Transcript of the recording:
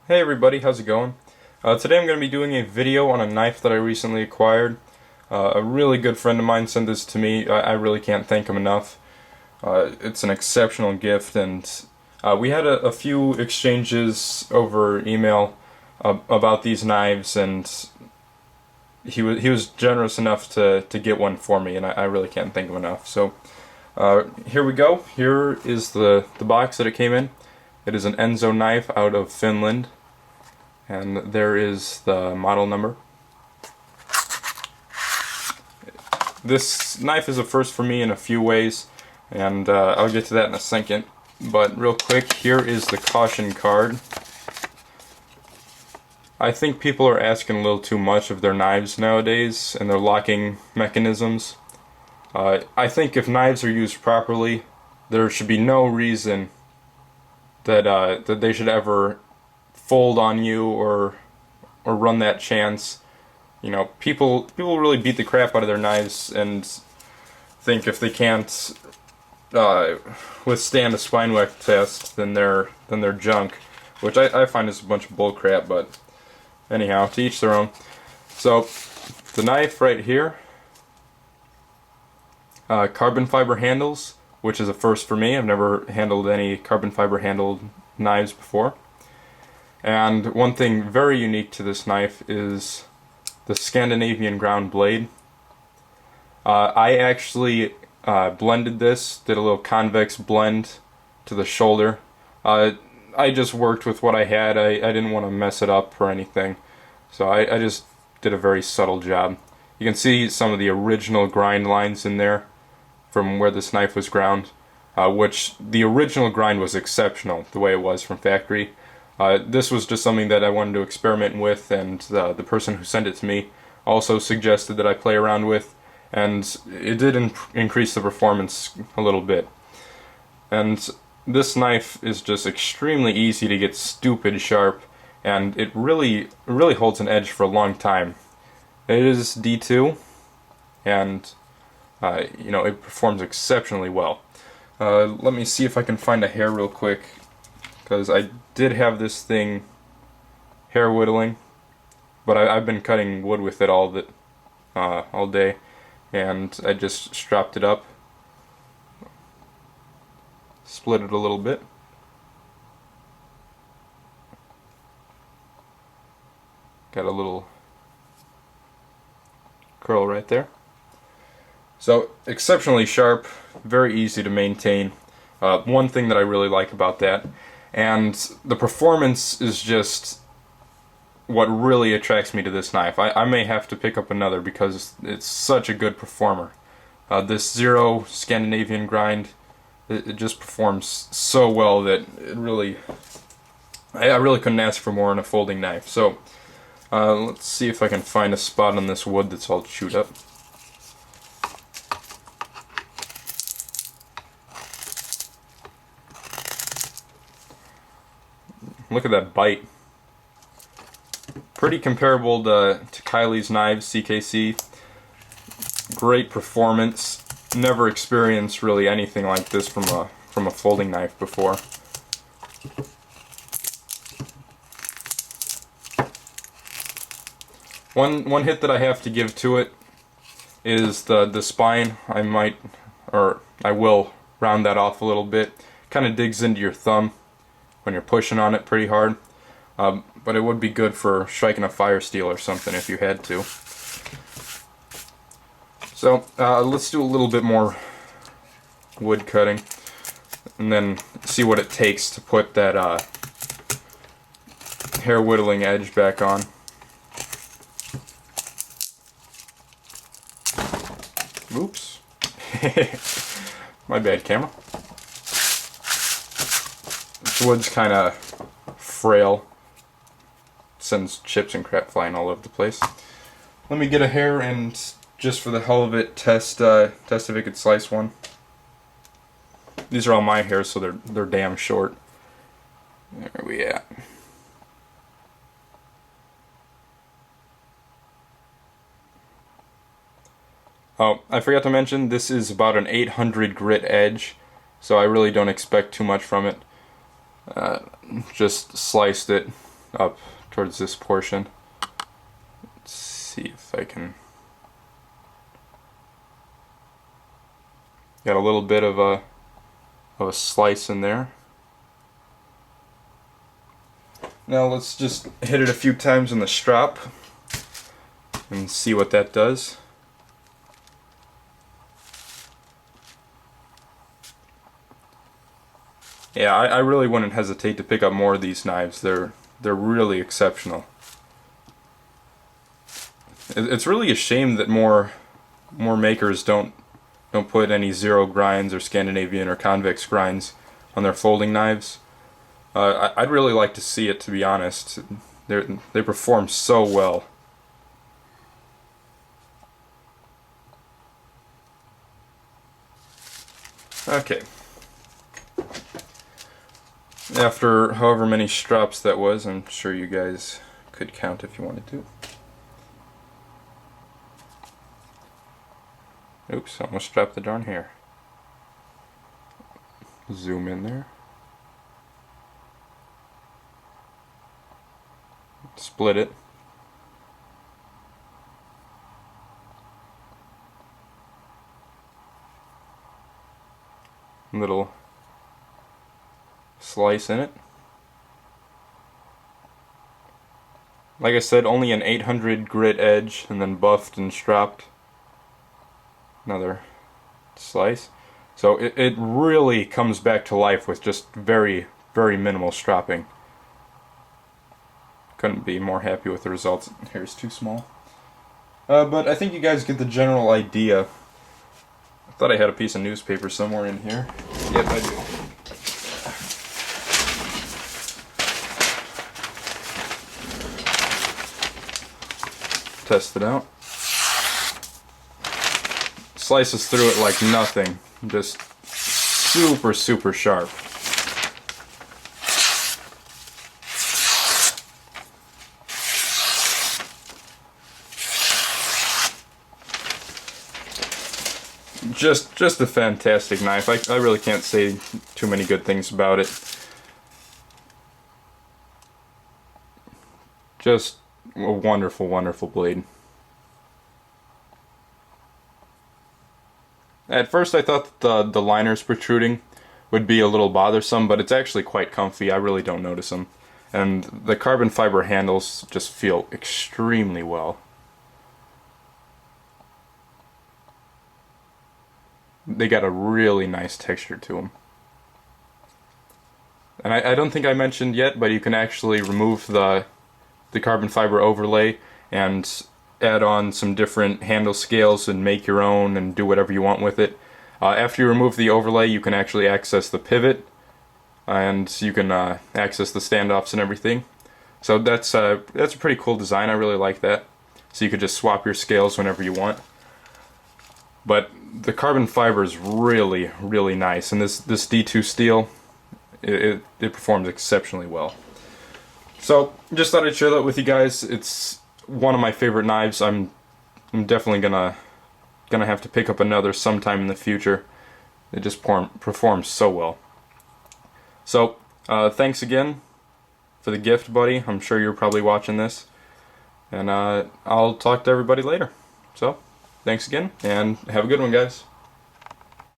Hey everybody, how's it going? Today I'm going to be doing a video on a knife that I recently acquired. A really good friend of mine sent this to me. I really can't thank him enough. It's an exceptional gift, and we had a few exchanges over email about these knives, and he was generous enough to get one for me, and I really can't thank him enough. So here we go. Here is the box that it came in. It is an Enzo knife out of Finland, and there is the model number. This knife is a first for me in a few ways, and I'll get to that in a second. But real quick, here is the caution card. I think people are asking a little too much of their knives nowadays and their locking mechanisms. I think if knives are used properly, there should be no reason that they should ever fold on you or run that chance. You know, people really beat the crap out of their knives and think if they can't withstand a spine whack test, then they're junk, which I find is a bunch of bull crap. But anyhow, to each their own. So the knife right here, carbon fiber handles, which is a first for me. I've never handled any carbon fiber handled knives before. And one thing very unique to this knife is the Scandinavian ground blade. I actually blended this, did a little convex blend to the shoulder. I just worked with what I had. I didn't want to mess it up or anything, so I just did a very subtle job. You can see some of the original grind lines in there from where this knife was ground, which the original grind was exceptional the way it was from factory. This was just something that I wanted to experiment with, and the person who sent it to me also suggested that I play around with, and it did increase the performance a little bit. And this knife is just extremely easy to get stupid sharp, and it really holds an edge for a long time. It is D2, and you know, it performs exceptionally well. Let me see if I can find a hair real quick, because I did have this thing hair whittling, but I've been cutting wood with it all day, and I just stropped it up, split it a little bit. Got a little curl right there. So exceptionally sharp, very easy to maintain. One thing that I really like about that, and the performance is just what really attracts me to this knife. I may have to pick up another because it's such a good performer. This Zero Scandinavian grind, it just performs so well that I really couldn't ask for more in a folding knife. So let's see if I can find a spot on this wood that's all chewed up. Look at that bite. Pretty comparable to Kylie's knives, CKC. Great performance. Never experienced really anything like this from a folding knife before. One hit that I have to give to it is the spine. I will round that off a little bit. Kind of digs into your thumb when you're pushing on it pretty hard, but it would be good for striking a fire steel or something if you had to. So let's do a little bit more wood cutting, and then see what it takes to put that hair whittling edge back on. Oops. My bad, camera. This wood's kind of frail. Sends chips and crap flying all over the place. Let me get a hair and, just for the hell of it, test if it could slice one. These are all my hairs, so they're damn short. There we at. Oh, I forgot to mention, this is about an 800 grit edge, so I really don't expect too much from it. Just sliced it up towards this portion. Let's see if I can. Got a little bit of a slice in there. Now let's just hit it a few times in the strap and see what that does. Yeah, I really wouldn't hesitate to pick up more of these knives. They're really exceptional. It's really a shame that more makers don't put any zero grinds or Scandinavian or convex grinds on their folding knives. I'd really like to see it, to be honest. They perform so well. Okay. After however many straps that was, I'm sure you guys could count if you wanted to. Oops, almost strapped the darn hair. Zoom in there. Split it. Little slice in it. Like I said, only an 800 grit edge, and then buffed and strapped. Another slice. So it really comes back to life with just very, very minimal strapping. Couldn't be more happy with the results. Hair's too small. But I think you guys get the general idea. I thought I had a piece of newspaper somewhere in here. Yep, I do. Test it out. Slices through it like nothing. Just super, super sharp. Just a fantastic knife. I really can't say too many good things about it. Just a wonderful, wonderful blade. At first I thought that the liners protruding would be a little bothersome, but it's actually quite comfy. I really don't notice them. And the carbon fiber handles just feel extremely well. They got a really nice texture to them. And I don't think I mentioned yet, but you can actually remove the carbon fiber overlay and add on some different handle scales and make your own and do whatever you want with it. After you remove the overlay, you can actually access the pivot, and you can access the standoffs and everything. So that's a pretty cool design. I really like that. So you could just swap your scales whenever you want. But the carbon fiber is really, really nice, and this D2 steel, it performs exceptionally well. So just thought I'd share that with you guys. It's one of my favorite knives. I'm definitely gonna have to pick up another sometime in the future. It just performs so well. So thanks again for the gift, buddy. I'm sure you're probably watching this, and I'll talk to everybody later. So thanks again, and have a good one, guys.